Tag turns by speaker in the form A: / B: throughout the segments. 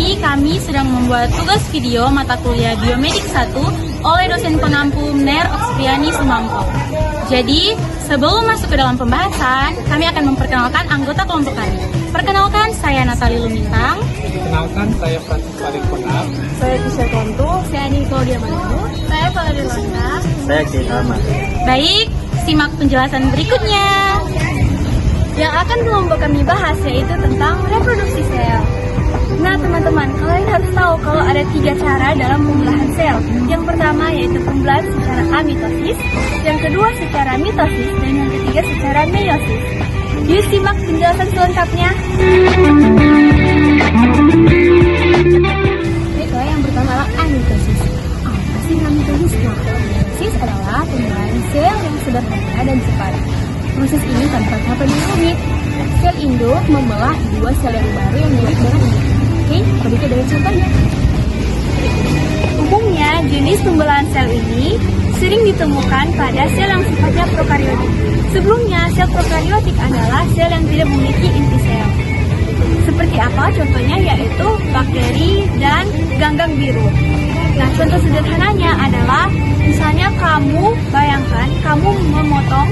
A: ini kami sedang membuat tugas video mata kuliah Biomedik 1 oleh dosen pengampu NER Okspriani Sumangko. Jadi, sebelum masuk ke dalam pembahasan, kami akan memperkenalkan anggota kelompok kami. Perkenalkan, saya Natali Lumintang.
B: Perkenalkan, saya Francis Parikonar.
A: Saya Kisha Kontu. Saya Nicole Diamanu. Saya Valerie Londa.
B: Saya Kirama.
A: Baik, simak penjelasan berikutnya. Yang akan kelompok kami bahas yaitu tentang reproduksi sel. Nah teman-teman, kalian harus tahu kalau ada 3 cara dalam pembelahan sel. Yang pertama yaitu pembelahan secara amitosis, yang kedua secara mitosis, dan yang ketiga secara meiosis. Yuk simak penjelasan selengkapnya. Baiklah, yang pertama adalah amitosis. Apa sih amitosis? Nah, amitosis adalah pembelahan sel yang sederhana dan cepat. Proses ini tanpa tahap yang rumit. Sel induk membelah 2 sel yang baru yang mirip dengan induk. Oke, berikut dari contohnya. Umumnya, jenis pembelahan sel ini sering ditemukan pada sel yang sifatnya prokariotik. Sebelumnya, sel prokariotik adalah sel yang tidak memiliki inti sel. Seperti apa contohnya? Yaitu bakteri dan ganggang biru. Nah, contoh sederhananya adalah misalnya kamu bayangkan kamu memotong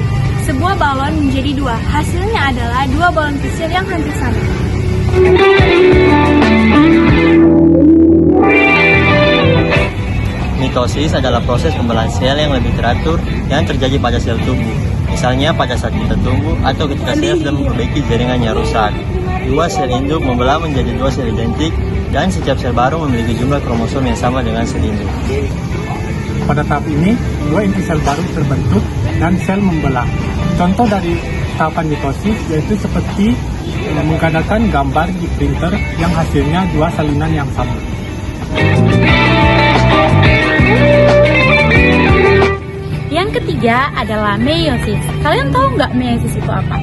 A: sebuah balon menjadi 2. Hasilnya adalah 2 balon kecil yang hampir sama.
C: Mitosis adalah proses pembelahan sel yang lebih teratur yang terjadi pada sel tubuh. Misalnya pada saat kita tumbuh atau ketika sel sedang memperbaiki jaringan yang rusak. 2 sel induk membelah menjadi 2 sel identik dan setiap sel baru memiliki jumlah kromosom yang sama dengan sel induk.
B: Pada tahap ini, 2 inti sel baru terbentuk dan sel membelah. Contoh dari tahapan mitosis yaitu seperti menggunakan gambar di printer yang hasilnya 2 salinan yang sama.
A: Yang ketiga adalah meiosis. Kalian tahu nggak meiosis itu apa?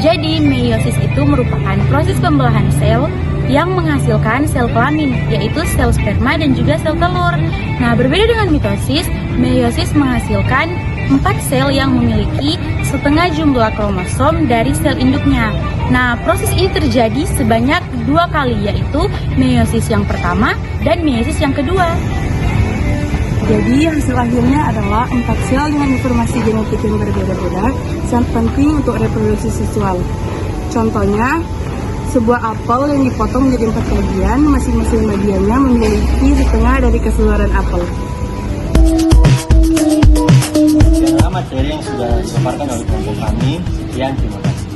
A: Jadi meiosis itu merupakan proses pembelahan sel yang menghasilkan sel kelamin, yaitu sel sperma dan juga sel telur. Nah, berbeda dengan mitosis, meiosis menghasilkan 4 sel yang memiliki setengah jumlah kromosom dari sel induknya. Nah, proses ini terjadi sebanyak 2 kali, yaitu meiosis yang pertama dan meiosis yang kedua.
D: Jadi hasil akhirnya adalah 4 sel dengan informasi genetik yang berbeda-beda, sangat penting untuk reproduksi seksual. Contohnya, sebuah apel yang dipotong menjadi 4 bagian, masing-masing bagiannya memiliki setengah dari keseluruhan apel.
C: Materi yang sudah dipaparkan oleh kelompok kami, sekian, terima kasih.